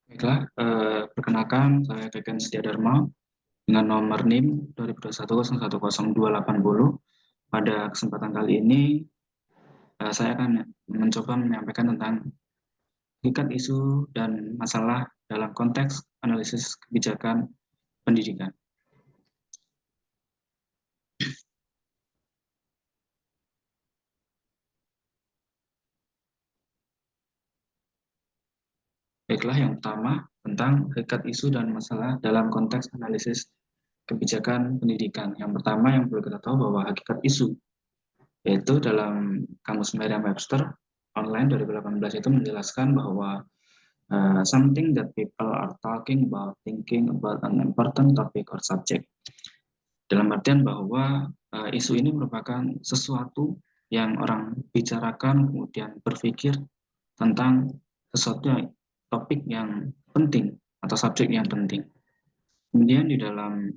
Baiklah, perkenalkan saya Keken Setiadharma dengan nomor NIM 2021010280. Pada kesempatan kali ini, saya akan mencoba menyampaikan tentang hakikat isu dan masalah dalam konteks analisis kebijakan pendidikan. Baiklah, yang pertama tentang hakikat isu dan masalah dalam konteks analisis kebijakan pendidikan. Yang pertama yang perlu kita tahu bahwa hakikat isu, yaitu dalam Kamus Merriam-Webster online 2018 itu menjelaskan bahwa something that people are talking about, thinking about an important topic or subject. Dalam artian bahwa isu ini merupakan sesuatu yang orang bicarakan, kemudian berpikir tentang sesuatu topik yang penting atau subjek yang penting. Kemudian di dalam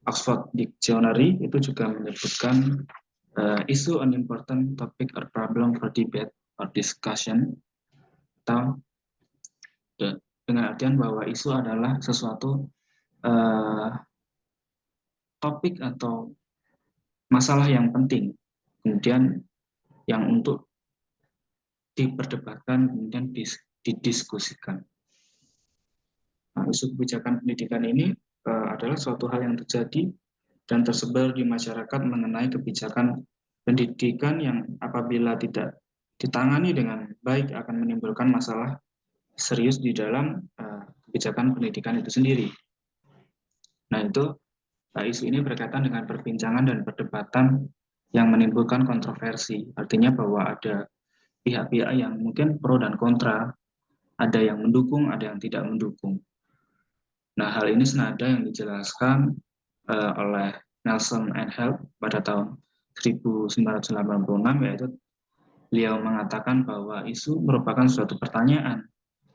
Oxford Dictionary itu juga menyebutkan isu an important topic or problem for debate or discussion, atau dengan artian bahwa isu adalah sesuatu topik atau masalah yang penting, kemudian yang untuk diperdebatkan, kemudian didiskusikan. Nah, isu kebijakan pendidikan ini adalah suatu hal yang terjadi dan tersebar di masyarakat mengenai kebijakan pendidikan yang apabila tidak ditangani dengan baik akan menimbulkan masalah serius di dalam kebijakan pendidikan itu sendiri. Nah, isu ini berkaitan dengan perbincangan dan perdebatan yang menimbulkan kontroversi. Artinya bahwa ada pihak-pihak yang mungkin pro dan kontra, ada yang mendukung, ada yang tidak mendukung. Nah, hal ini senada yang dijelaskan oleh Nelson and Help pada tahun 1986, yaitu beliau mengatakan bahwa isu merupakan suatu pertanyaan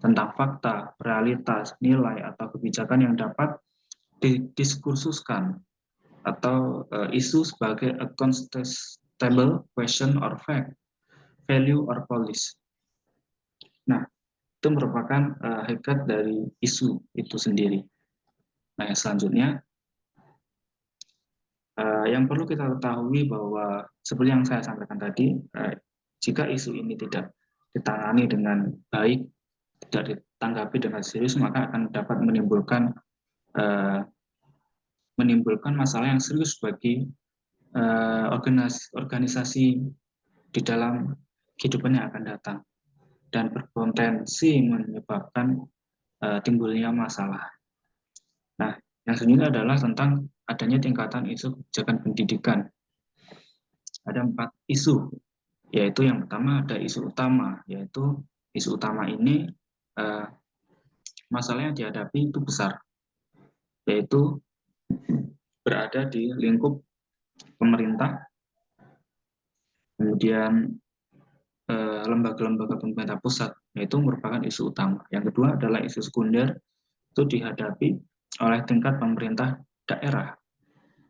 tentang fakta, realitas, nilai, atau kebijakan yang dapat didiskursuskan, atau isu sebagai a contestable question or fact, value or policy. Nah, itu merupakan hakikat dari isu itu sendiri. Nah, yang selanjutnya, yang perlu kita ketahui bahwa seperti yang saya sampaikan tadi, jika isu ini tidak ditangani dengan baik, tidak ditanggapi dengan serius, maka akan dapat menimbulkan masalah yang serius bagi organisasi di dalam kehidupan yang akan datang, dan berpotensi menyebabkan timbulnya masalah. Nah, yang selanjutnya adalah tentang adanya tingkatan isu kebijakan pendidikan. Ada 4 isu, yaitu yang pertama ada isu utama, yaitu isu utama ini masalah yang dihadapi itu besar, yaitu berada di lingkup pemerintah, kemudian lembaga-lembaga pemerintah pusat, yaitu merupakan isu utama. Yang kedua adalah isu sekunder, itu dihadapi oleh tingkat pemerintah daerah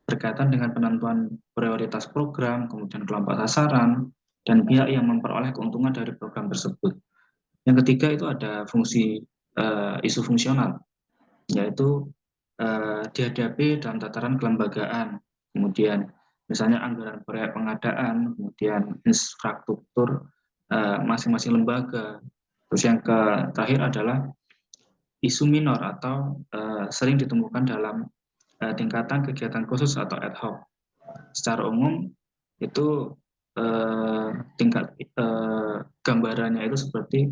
berkaitan dengan penentuan prioritas program, kemudian kelompok sasaran, dan pihak yang memperoleh keuntungan dari program tersebut. Yang ketiga itu ada isu fungsional, yaitu dihadapi dalam tataran kelembagaan, kemudian misalnya anggaran proyek pengadaan, kemudian infrastruktur masing-masing lembaga. Terus yang terakhir adalah isu minor atau sering ditemukan dalam tingkatan kegiatan khusus atau ad hoc. Secara umum itu tingkat gambarannya itu seperti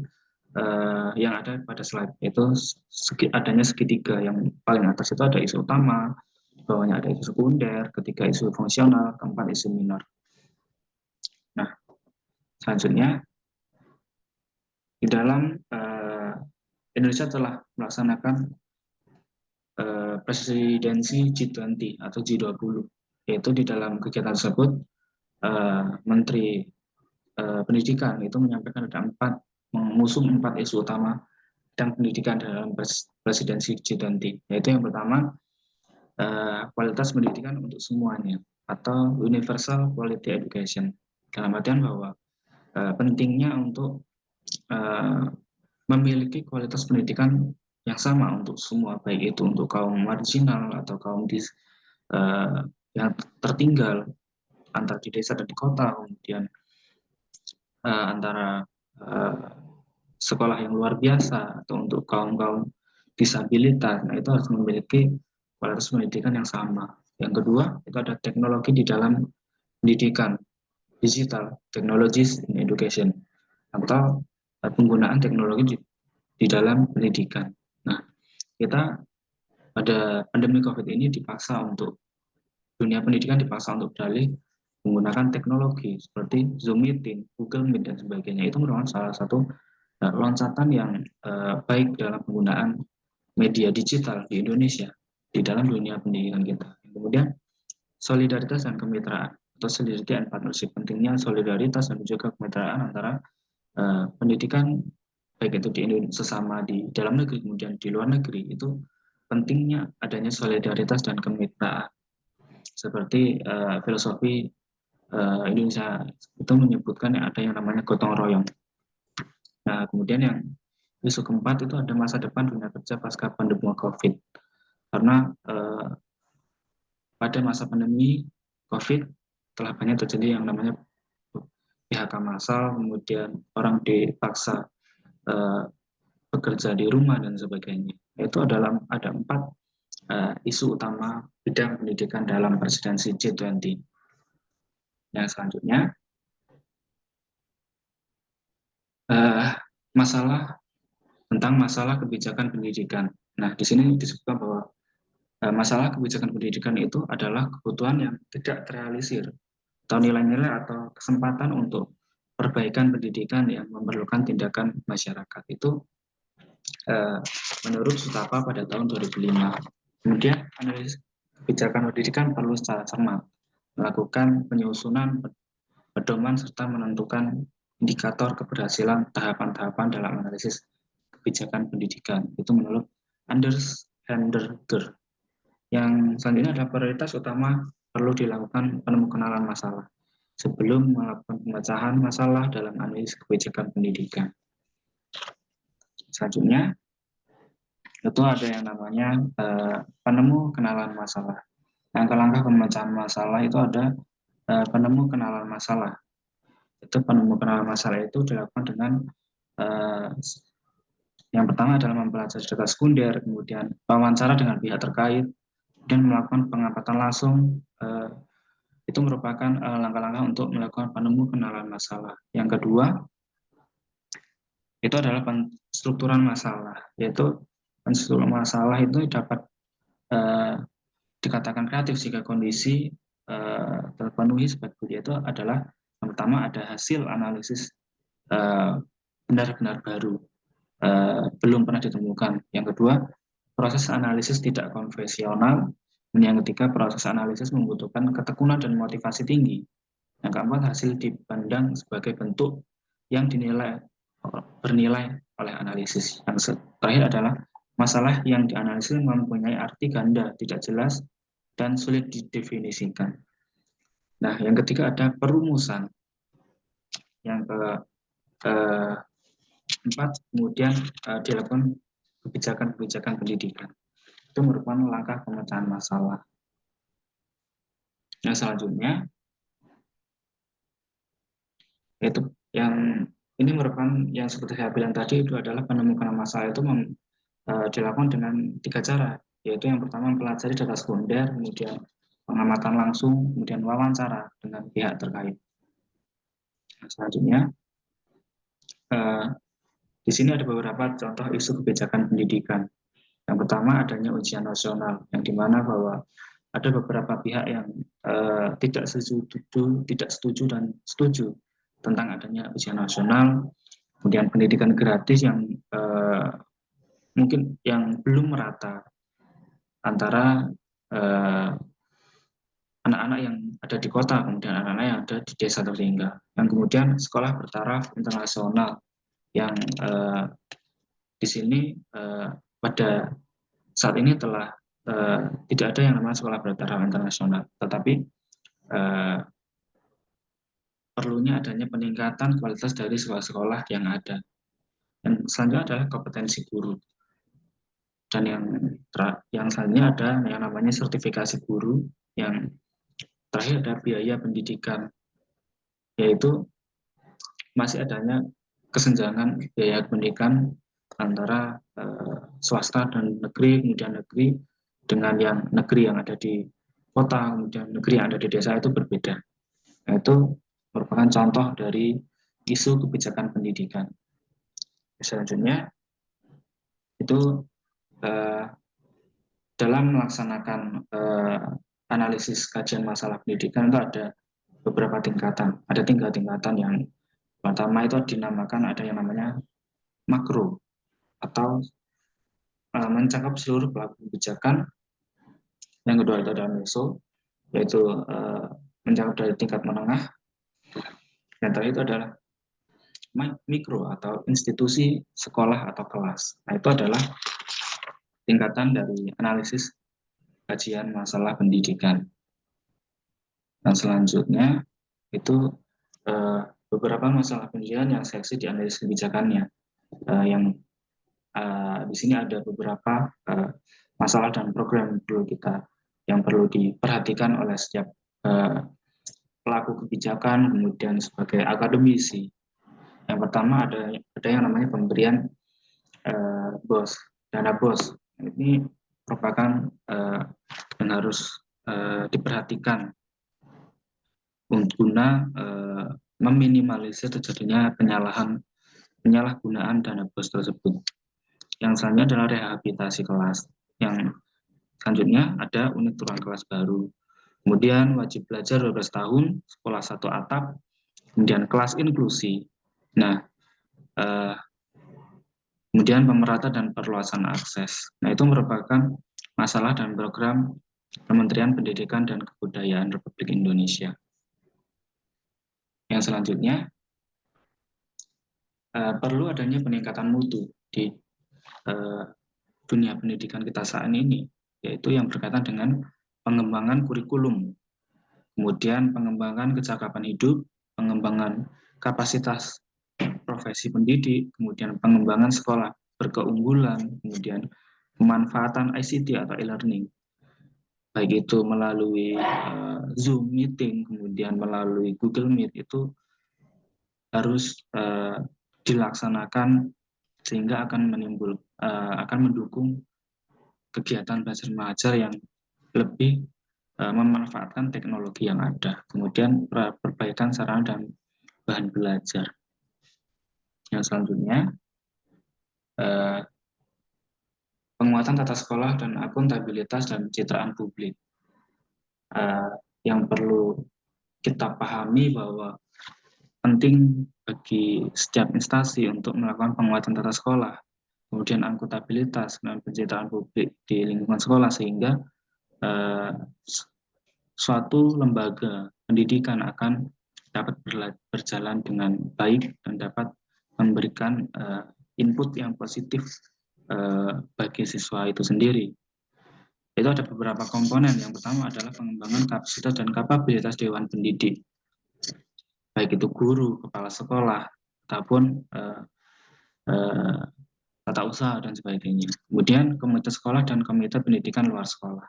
yang ada pada slide, itu adanya segitiga. Yang paling atas itu ada isu utama, di bawahnya ada isu sekunder, ketiga isu fungsional, keempat isu minor. Nah, selanjutnya di dalam Indonesia telah melaksanakan presidensi G20 atau G20, yaitu di dalam kegiatan tersebut Menteri Pendidikan itu menyampaikan ada mengusung 4 isu utama dan pendidikan dalam presidensi G20, yaitu yang pertama kualitas pendidikan untuk semuanya atau universal quality education, dalam artian bahwa pentingnya untuk memiliki kualitas pendidikan yang sama untuk semua, baik itu untuk kaum marginal atau kaum yang tertinggal antara di desa dan di kota, kemudian antara sekolah yang luar biasa atau untuk kaum-kaum disabilitas. Nah, itu harus memiliki kualitas pendidikan yang sama. Yang kedua, itu ada teknologi di dalam pendidikan, digital, technologies in education, atau penggunaan teknologi di dalam pendidikan. Nah, kita pada pandemi COVID ini dipaksa untuk dunia pendidikan dipaksa untuk beralih menggunakan teknologi seperti Zoom Meeting, Google Meet, dan sebagainya. Itu merupakan salah satu loncatan yang baik dalam penggunaan media digital di Indonesia di dalam dunia pendidikan kita. Kemudian solidaritas dan kemitraan atau solidarity and partnership, pentingnya solidaritas dan juga kemitraan antara pendidikan baik itu di Indonesia sesama di dalam negeri kemudian di luar negeri. Itu pentingnya adanya solidaritas dan kemitraan seperti filosofi Indonesia itu menyebutkan ada yang namanya gotong royong. Nah, kemudian yang isu keempat itu ada masa depan dunia kerja pasca pandemi COVID. Karena pada masa pandemi COVID telah banyak terjadi yang namanya PHK massal, kemudian orang dipaksa bekerja di rumah dan sebagainya. Itu adalah ada 4 isu utama bidang pendidikan dalam presidensi G20. Yang selanjutnya masalah kebijakan pendidikan. Nah, di sini disebutkan bahwa masalah kebijakan pendidikan itu adalah kebutuhan yang tidak terrealisir atau nilai-nilai atau kesempatan untuk perbaikan pendidikan yang memerlukan tindakan masyarakat. Itu menurut Sutapa pada tahun 2005. Kemudian analisis kebijakan pendidikan perlu secara cermat melakukan penyusunan pedoman serta menentukan indikator keberhasilan tahapan-tahapan dalam analisis kebijakan pendidikan. Itu menurut Anders Henderger. Yang selanjutnya adalah prioritas utama perlu dilakukan penemukan masalah sebelum melakukan pemecahan masalah dalam analisis kebijakan pendidikan. Selanjutnya itu ada yang namanya penemu kenalan masalah. Langkah-langkah pemecahan masalah itu ada penemu kenalan masalah. Itu penemu kenalan masalah itu dilakukan dengan yang pertama adalah mempelajari data sekunder, kemudian wawancara dengan pihak terkait, dan melakukan pengamatan langsung. Itu merupakan langkah-langkah untuk melakukan penemu kenalan masalah. Yang kedua itu adalah penstrukturan masalah, yaitu penstrukturan masalah itu dapat dikatakan kreatif jika kondisi terpenuhi sebagai itu adalah yang pertama ada hasil analisis benar-benar baru belum pernah ditemukan. Yang kedua, proses analisis tidak konvensional. Dan yang ketiga, proses analisis membutuhkan ketekunan dan motivasi tinggi. Yang keempat, hasil dipandang sebagai bentuk yang bernilai oleh analisis. Yang terakhir adalah masalah yang dianalisis mempunyai arti ganda, tidak jelas, dan sulit didefinisikan. Nah, yang ketiga ada perumusan. Yang keempat, kemudian dilakukan kebijakan-kebijakan pendidikan. Itu merupakan langkah pemecahan masalah. Yang selanjutnya, yaitu yang ini merupakan yang seperti saya bilang tadi itu adalah penemukan masalah itu dilakukan dengan 3 cara, yaitu yang pertama mempelajari data sekunder, kemudian pengamatan langsung, kemudian wawancara dengan pihak terkait. Nah, selanjutnya, di sini ada beberapa contoh isu kebijakan pendidikan. Yang pertama adanya ujian nasional, yang dimana bahwa ada beberapa pihak yang tidak setuju dan setuju tentang adanya ujian nasional, kemudian pendidikan gratis yang mungkin yang belum merata antara anak-anak yang ada di kota, kemudian anak-anak yang ada di desa tertinggal, yang kemudian sekolah bertaraf internasional yang di sini pada saat ini telah tidak ada yang namanya sekolah bertaraf internasional, tetapi perlunya adanya peningkatan kualitas dari sekolah-sekolah yang ada. Dan selanjutnya adalah kompetensi guru. Dan yang selanjutnya ada yang namanya sertifikasi guru, yang terakhir ada biaya pendidikan, yaitu masih adanya kesenjangan biaya pendidikan antara swasta dan negeri, kemudian negeri dengan yang negeri yang ada di kota, kemudian negeri yang ada di desa itu berbeda. Nah, itu merupakan contoh dari isu kebijakan pendidikan. Selanjutnya itu dalam melaksanakan analisis kajian masalah pendidikan itu ada beberapa tingkatan. Ada 3 tingkatan. Yang pertama itu dinamakan ada yang namanya makro atau mencakup seluruh pelaku kebijakan. Yang kedua itu adalah meso, yaitu mencakup dari tingkat menengah. Yang terakhir itu adalah mikro atau institusi sekolah atau kelas. Nah, itu adalah tingkatan dari analisis kajian masalah pendidikan. Dan selanjutnya itu beberapa masalah pendidikan yang seksi di analisis kebijakannya. Yang di sini ada beberapa masalah dan program yang perlu diperhatikan oleh setiap pelaku kebijakan, kemudian sebagai akademisi. Yang pertama ada yang namanya pemberian dana BOS. Ini merupakan yang harus diperhatikan untuk guna meminimalisir terjadinya penyalahgunaan dana BOS tersebut. Yang selanjutnya adalah rehabilitasi kelas. Yang selanjutnya ada unit ruang kelas baru. Kemudian wajib belajar 12 tahun, sekolah 1 atap, kemudian kelas inklusi. Nah, kemudian pemerata dan perluasan akses. Nah, itu merupakan masalah dan program Kementerian Pendidikan dan Kebudayaan Republik Indonesia. Yang selanjutnya, perlu adanya peningkatan mutu di dunia pendidikan kita saat ini, yaitu yang berkaitan dengan pengembangan kurikulum, kemudian pengembangan kecakapan hidup, pengembangan kapasitas profesi pendidik, kemudian pengembangan sekolah berkeunggulan, kemudian pemanfaatan ICT atau e-learning, baik itu melalui Zoom meeting, kemudian melalui Google Meet, itu harus dilaksanakan sehingga akan mendukung kegiatan belajar mengajar yang lebih memanfaatkan teknologi yang ada, kemudian perbaikan sarana dan bahan belajar. Yang selanjutnya, penguatan tata sekolah dan akuntabilitas dan pencitraan publik. Yang perlu kita pahami bahwa penting bagi setiap instansi untuk melakukan penguatan tata sekolah, kemudian akuntabilitas dan pencitraan publik di lingkungan sekolah, sehingga suatu lembaga pendidikan akan dapat berjalan dengan baik dan dapat memberikan input yang positif bagi siswa itu sendiri. Itu ada beberapa komponen. Yang pertama adalah pengembangan kapasitas dan kapabilitas Dewan Pendidik, baik itu guru, kepala sekolah, ataupun tata usaha dan sebagainya. Kemudian komite sekolah dan komite pendidikan luar sekolah.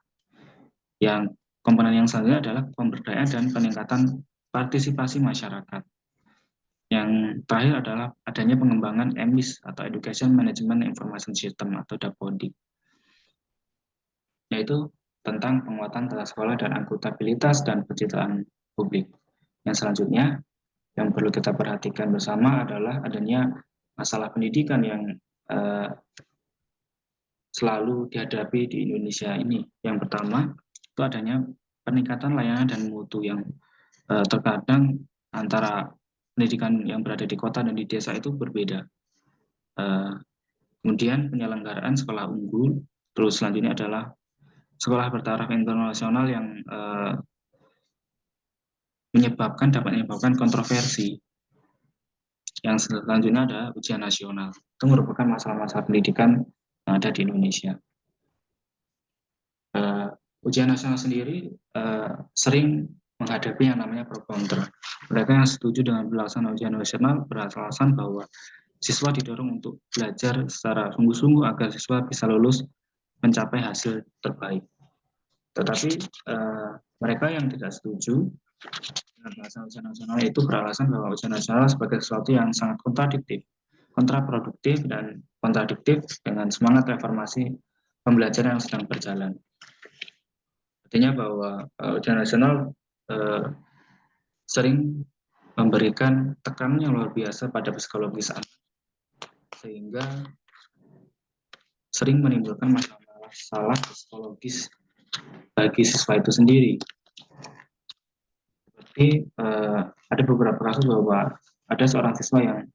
Yang komponen yang selanjutnya adalah pemberdayaan dan peningkatan partisipasi masyarakat. Yang terakhir adalah adanya pengembangan EMIS atau Education Management Information System atau DAPODIK, yaitu tentang penguatan tata sekolah dan akuntabilitas dan pencitraan publik. Yang selanjutnya yang perlu kita perhatikan bersama adalah adanya masalah pendidikan yang selalu dihadapi di Indonesia ini. Yang pertama itu adanya peningkatan layanan dan mutu yang terkadang antara pendidikan yang berada di kota dan di desa itu berbeda. Kemudian penyelenggaraan sekolah unggul, terus selanjutnya adalah sekolah bertaraf internasional yang dapat menyebabkan kontroversi. Yang selanjutnya ada ujian nasional. Itu merupakan masalah-masalah pendidikan yang ada di Indonesia. Ujian nasional sendiri sering menghadapi yang namanya pro kontra. Mereka yang setuju dengan pelaksanaan ujian nasional beralasan bahwa siswa didorong untuk belajar secara sungguh-sungguh agar siswa bisa lulus mencapai hasil terbaik. Tetapi mereka yang tidak setuju dengan pelaksanaan ujian nasional itu beralasan bahwa ujian nasional sebagai sesuatu yang sangat kontraproduktif dan kontradiktif dengan semangat reformasi pembelajaran yang sedang berjalan. Artinya bahwa ujian nasional sering memberikan tekanan yang luar biasa pada psikologis anak, sehingga sering menimbulkan masalah psikologis bagi siswa itu sendiri. Seperti ada beberapa kasus bahwa ada seorang siswa yang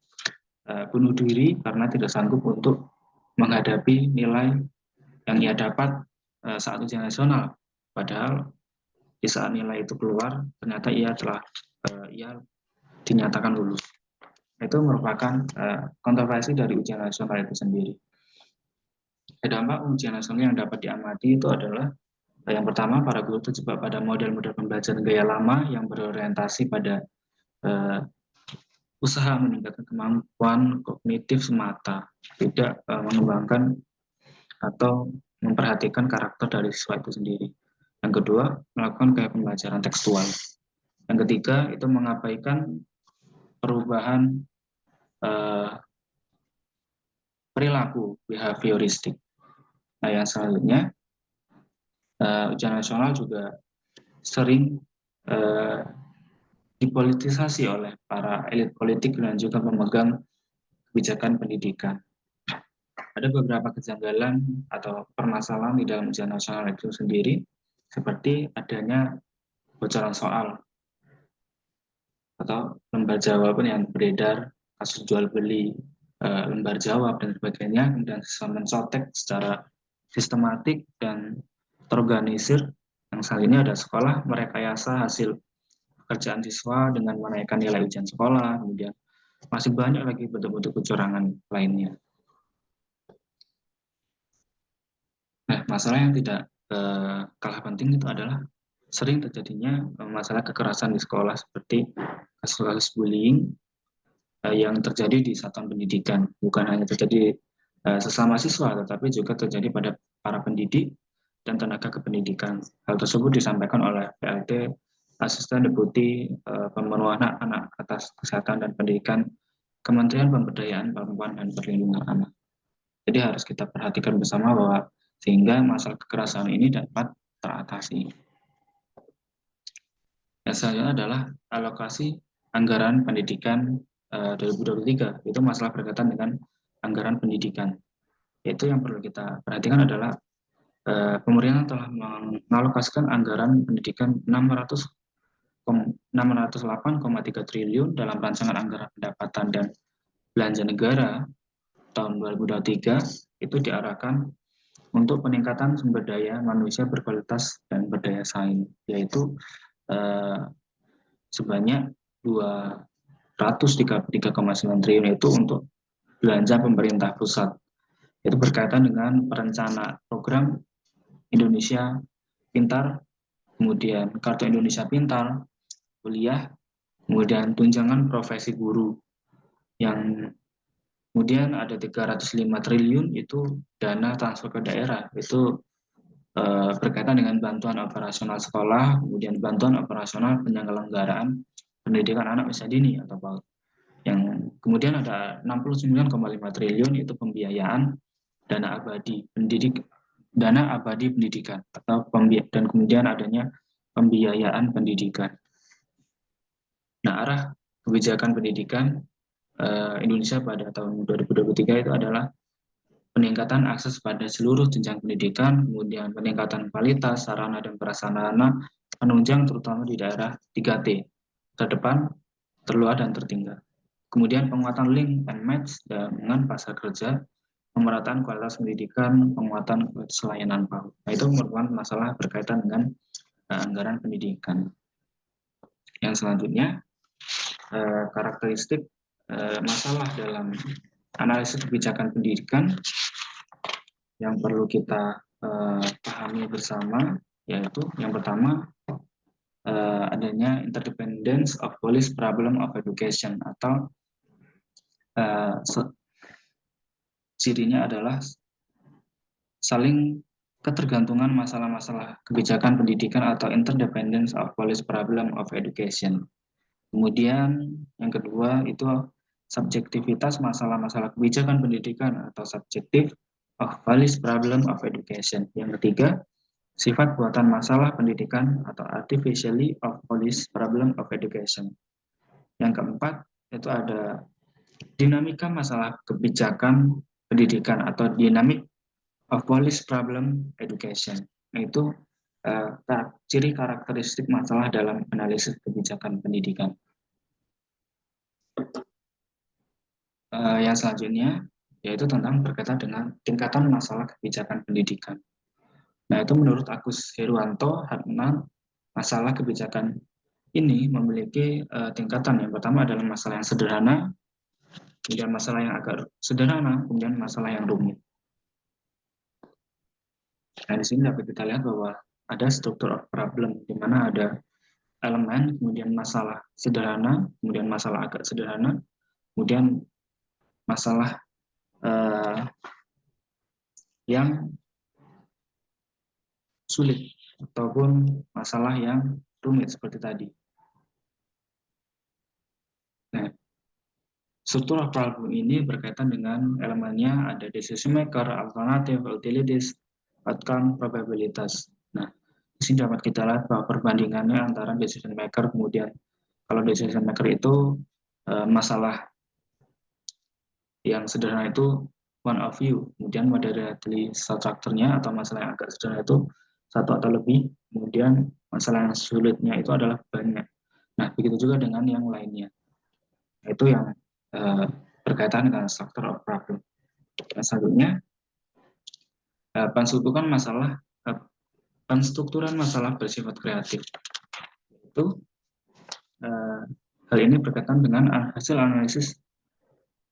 bunuh diri karena tidak sanggup untuk menghadapi nilai yang ia dapat saat ujian nasional. Padahal di saat nilai itu keluar, ternyata ia dinyatakan lulus. Itu merupakan kontroversi dari ujian nasional itu sendiri. Dampak ujian nasional yang dapat diamati itu adalah yang pertama, para guru terjebak pada model-model pembelajaran gaya lama yang berorientasi pada usaha meningkatkan kemampuan kognitif semata, tidak mengembangkan atau memperhatikan karakter dari siswa itu sendiri. Yang kedua, melakukan gaya pembelajaran tekstual. Yang ketiga, itu mengabaikan perubahan perilaku behavioristik. Nah, yang selanjutnya, ujian nasional juga sering dipolitisasi oleh para elit politik dan juga pemegang kebijakan pendidikan. Ada beberapa kejanggalan atau permasalahan di dalam ujian nasional itu sendiri, seperti adanya bocoran soal atau lembar jawaban yang beredar, kasus jual beli lembar jawab dan sebagainya, kemudian siswa mencontek secara sistematik dan terorganisir. Yang selanjutnya ada sekolah merekayasa hasil pekerjaan siswa dengan menaikkan nilai ujian sekolah, kemudian masih banyak lagi bentuk-bentuk kecurangan lainnya. Nah, masalah yang tidak kalah penting itu adalah sering terjadinya masalah kekerasan di sekolah seperti kasus-kasus bullying yang terjadi di satuan pendidikan. Bukan hanya terjadi sesama siswa, tetapi juga terjadi pada para pendidik dan tenaga kependidikan. Hal tersebut disampaikan oleh PLT Asisten Deputi Pemenuhan Hak Anak atas Kesehatan dan Pendidikan Kementerian Pemberdayaan Perempuan dan Perlindungan Anak. Jadi harus kita perhatikan bersama bahwa sehingga masalah kekerasan ini dapat teratasi. Yang selanjutnya adalah alokasi anggaran pendidikan 2023. Itu masalah berkaitan dengan anggaran pendidikan. Itu yang perlu kita perhatikan adalah pemerintah telah mengalokasikan anggaran pendidikan 608,3 triliun dalam rancangan anggaran pendapatan dan belanja negara tahun 2023 itu diarahkan untuk peningkatan sumber daya manusia berkualitas dan berdaya saing, yaitu sebanyak 233,9 triliun itu untuk belanja pemerintah pusat. Itu berkaitan dengan perencana program Indonesia Pintar, kemudian Kartu Indonesia Pintar, kuliah, kemudian tunjangan profesi guru. Yang kemudian ada 305 triliun itu dana transfer ke daerah, itu berkaitan dengan bantuan operasional sekolah, kemudian bantuan operasional penyelenggaraan pendidikan anak usia dini atau PAUD. Yang kemudian ada 69,5 triliun itu pembiayaan dana abadi pendidikan atau dan kemudian adanya pembiayaan pendidikan. Nah, arah kebijakan pendidikan Indonesia pada tahun 2023 itu adalah peningkatan akses pada seluruh jenjang pendidikan, kemudian peningkatan kualitas sarana dan prasarana penunjang terutama di daerah 3T, terdepan, terluar, dan tertinggal. Kemudian penguatan link and match dengan pasar kerja, pemerataan kualitas pendidikan, penguatan kualitas layanan PAUD. Nah, itu merupakan masalah berkaitan dengan anggaran pendidikan. Yang selanjutnya, karakteristik masalah dalam analisis kebijakan pendidikan yang perlu kita pahami bersama, yaitu yang pertama, adanya interdependence of policy problem of education, atau cirinya adalah saling ketergantungan masalah-masalah kebijakan pendidikan atau interdependence of policy problem of education. Kemudian yang kedua itu subjektivitas masalah-masalah kebijakan pendidikan atau subjective of policy problem of education. Yang ketiga, sifat buatan masalah pendidikan atau artificially of policy problem of education. Yang keempat, itu ada dinamika masalah kebijakan pendidikan atau dynamic of policy problem education, yaitu ciri karakteristik masalah dalam analisis kebijakan pendidikan. Yang selanjutnya yaitu tentang berkaitan dengan tingkatan masalah kebijakan pendidikan. Nah, itu menurut Agus Heruwanto Hartman, masalah kebijakan ini memiliki tingkatan. Yang pertama adalah masalah yang sederhana, kemudian masalah yang agak sederhana, kemudian masalah yang rumit. Nah, di sini dapat kita lihat bahwa ada struktur of problem, di mana ada elemen, kemudian masalah sederhana, kemudian masalah agak sederhana, kemudian masalah yang sulit, ataupun masalah yang rumit seperti tadi. Nah, struktur of problem ini berkaitan dengan elemennya ada decision maker, alternative, utilities, outcome, probabilitas. Nah, di sini dapat kita lihat bahwa perbandingannya antara decision maker, kemudian kalau decision maker itu masalah yang sederhana itu one of view, kemudian moderately subtractor-nya atau masalah yang agak sederhana itu satu atau lebih, kemudian masalah yang sulitnya itu adalah banyak. Nah, begitu juga dengan yang lainnya. Itu yang berkaitan dengan structure of problem. Nah, selanjutnya, penstrukturan masalah bersifat kreatif. Itu hal ini berkaitan dengan hasil analisis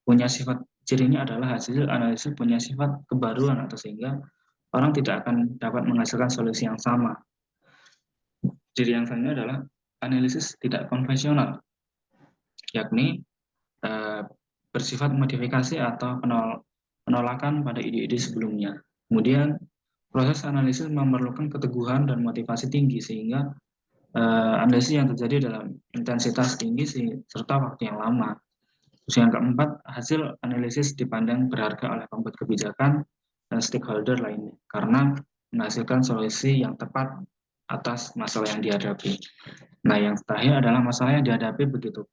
punya sifat, cirinya adalah hasil analisis punya sifat kebaruan, atau sehingga orang tidak akan dapat menghasilkan solusi yang sama. Ciri yang selanjutnya adalah analisis tidak konvensional, yakni bersifat modifikasi atau penolakan pada ide-ide sebelumnya. Kemudian proses analisis memerlukan keteguhan dan motivasi tinggi, sehingga analisis yang terjadi dalam intensitas tinggi serta waktu yang lama. Terus yang keempat, hasil analisis dipandang berharga oleh pembuat kebijakan dan stakeholder lainnya karena menghasilkan solusi yang tepat atas masalah yang dihadapi. Nah, yang terakhir adalah masalah yang dihadapi begitu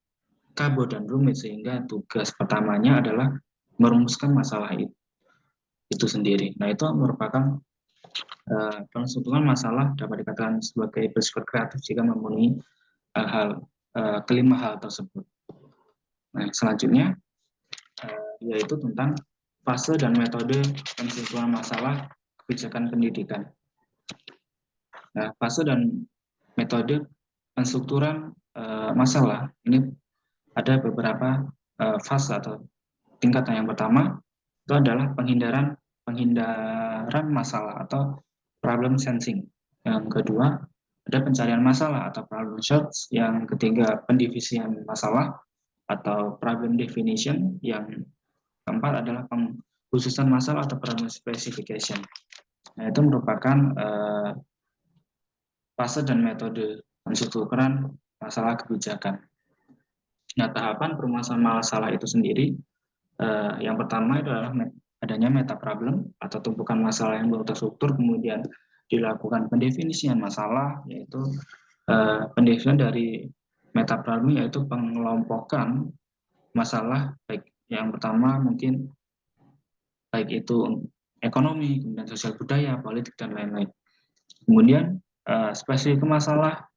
kabur dan rumit, sehingga tugas pertamanya adalah merumuskan masalah itu sendiri. Nah, itu merupakan penentuan masalah dapat dikatakan sebagai bersifat kreatif jika memenuhi kelima hal tersebut. Nah, selanjutnya yaitu tentang fase dan metode penentuan masalah kebijakan pendidikan. Nah, fase dan metode penstrukturan masalah ini ada beberapa fase atau tingkatan. Yang pertama itu adalah penghindaran masalah atau problem sensing. Yang kedua ada pencarian masalah atau problem search. Yang ketiga pendivisian masalah atau problem definition. Yang keempat adalah pengkhususan masalah atau problem specification. Nah, itu merupakan fase dan metode penstrukturan masalah kebijakan. Nah, tahapan permasalahan masalah itu sendiri, yang pertama itu adalah adanya meta problem atau tumpukan masalah yang belum terstruktur, kemudian dilakukan pendefinisian masalah, yaitu pendefinisian dari meta problem, yaitu pengelompokan masalah, baik yang pertama mungkin baik itu ekonomi, kemudian sosial budaya, politik, dan lain-lain. Kemudian spesifik masalah,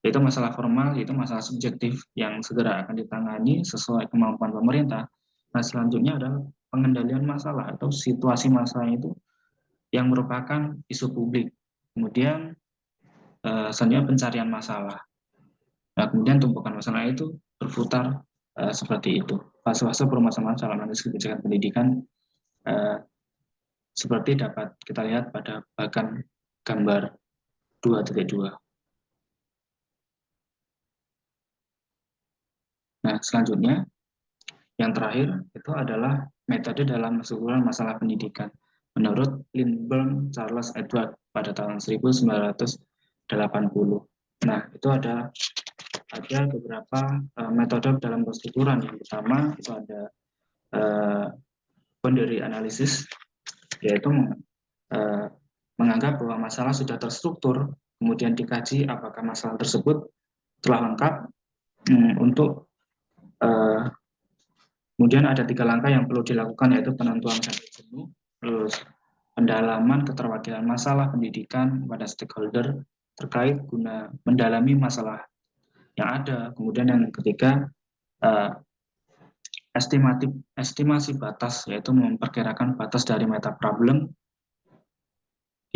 yaitu masalah formal, yaitu masalah subjektif yang segera akan ditangani sesuai kemampuan pemerintah. Nah, selanjutnya adalah pengendalian masalah atau situasi masalah itu yang merupakan isu publik. Kemudian selanjutnya pencarian masalah. Nah, kemudian tumpukan masalah itu berputar seperti itu. Fase-fase permasalahan dalam analisis kebijakan pendidikan seperti dapat kita lihat pada bagan gambar 2.2. Nah, selanjutnya yang terakhir itu adalah metode dalam keseluruhan masalah pendidikan. Menurut Lindbergh Charles Edward pada tahun 1980. Nah, itu ada beberapa metode dalam kestrukturan. Yang pertama itu ada boundary analysis, yaitu menganggap bahwa masalah sudah terstruktur, kemudian dikaji apakah masalah tersebut telah lengkap untuk kemudian ada 3 langkah yang perlu dilakukan, yaitu penentuan sampai jenuh, terus pendalaman keterwakilan masalah pendidikan pada stakeholder terkait guna mendalami masalah yang ada. Kemudian yang ketiga, estimasi batas, yaitu memperkirakan batas dari meta problem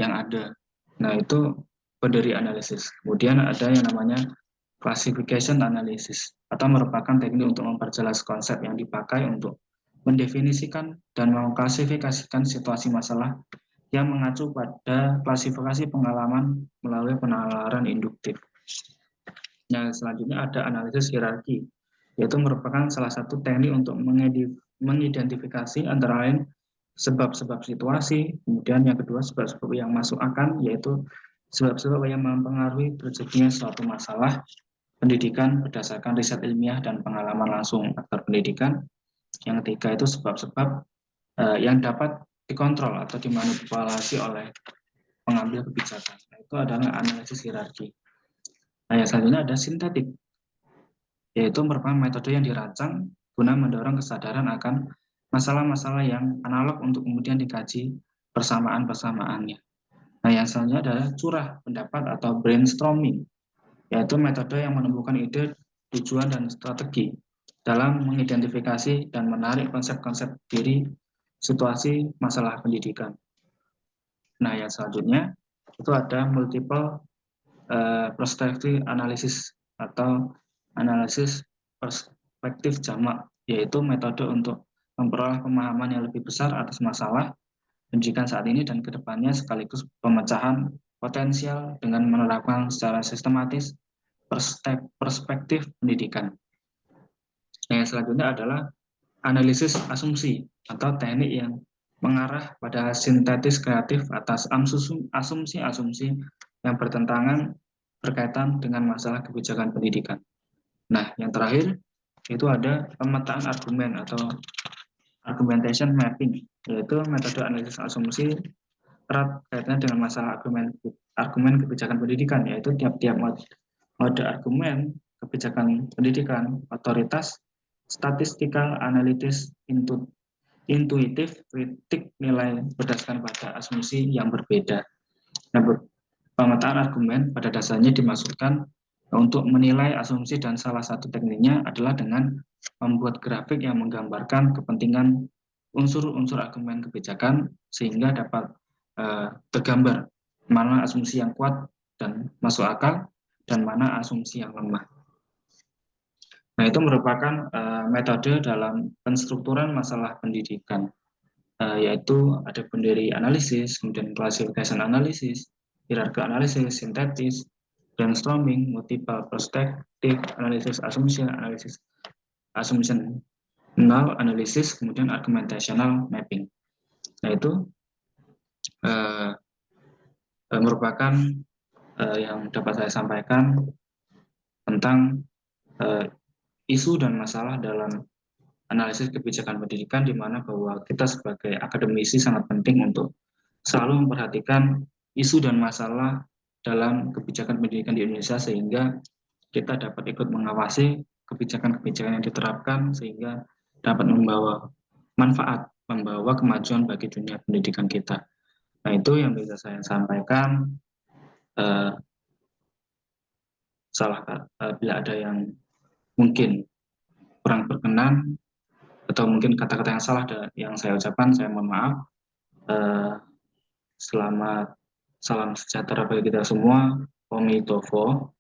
yang ada. Nah, itu boundary analysis. Kemudian ada yang namanya classification analysis, atau merupakan teknik untuk memperjelas konsep yang dipakai untuk mendefinisikan dan mengklasifikasikan situasi masalah yang mengacu pada klasifikasi pengalaman melalui penalaran induktif. Yang selanjutnya ada analisis hierarki, yaitu merupakan salah satu teknik untuk mengidentifikasi antara lain sebab-sebab situasi, kemudian yang kedua sebab-sebab yang masuk akal, yaitu sebab-sebab yang mempengaruhi terjadinya suatu masalah pendidikan berdasarkan riset ilmiah dan pengalaman langsung aktor pendidikan. Yang ketiga itu sebab-sebab yang dapat dikontrol atau dimanipulasi oleh pengambil kebijakan. Nah, itu adalah analisis hierarki. Nah, yang selanjutnya ada sintetik, yaitu merupakan metode yang dirancang guna mendorong kesadaran akan masalah-masalah yang analog untuk kemudian dikaji persamaan-persamaannya. Nah, yang selanjutnya adalah curah pendapat atau brainstorming, yaitu metode yang menemukan ide, tujuan, dan strategi dalam mengidentifikasi dan menarik konsep-konsep diri situasi masalah pendidikan. Nah, yang selanjutnya itu ada multiple perspective analysis atau analisis perspektif jamak, yaitu metode untuk memperoleh pemahaman yang lebih besar atas masalah pendidikan saat ini dan kedepannya, sekaligus pemecahan potensial dengan menerapkan secara sistematis perspektif pendidikan. Nah, yang selanjutnya adalah analisis asumsi atau teknik yang mengarah pada sintetis kreatif atas asumsi-asumsi yang bertentangan berkaitan dengan masalah kebijakan pendidikan. Nah, yang terakhir itu ada pemetaan argumen atau argumentation mapping, yaitu metode analisis asumsi erat kaitannya dengan masalah argumen kebijakan pendidikan, yaitu tiap-tiap mode argumen kebijakan pendidikan, otoritas, statistikal, analitis, intuitif, kritik, nilai berdasarkan pada asumsi yang berbeda. Nah, pemetaan argumen pada dasarnya dimaksudkan untuk menilai asumsi, dan salah satu tekniknya adalah dengan membuat grafik yang menggambarkan kepentingan unsur-unsur argumen kebijakan sehingga dapat tergambar mana asumsi yang kuat dan masuk akal dan mana asumsi yang lemah. Nah, itu merupakan metode dalam penstrukturan masalah pendidikan, yaitu ada boundary analysis, kemudian classification analysis, hierarchy analysis, sintetis, brainstorming, multiple perspective analysis, assumption null analysis, kemudian argumentational mapping. Nah, itu merupakan yang dapat saya sampaikan tentang isu dan masalah dalam analisis kebijakan pendidikan, di mana bahwa kita sebagai akademisi sangat penting untuk selalu memperhatikan isu dan masalah dalam kebijakan pendidikan di Indonesia, sehingga kita dapat ikut mengawasi kebijakan-kebijakan yang diterapkan sehingga dapat membawa manfaat, membawa kemajuan bagi dunia pendidikan kita. Nah, itu yang bisa saya sampaikan. Bila ada yang mungkin kurang berkenan atau mungkin kata-kata yang salah yang saya ucapkan, saya mohon maaf. Selamat, salam sejahtera bagi kita semua. Komitofo.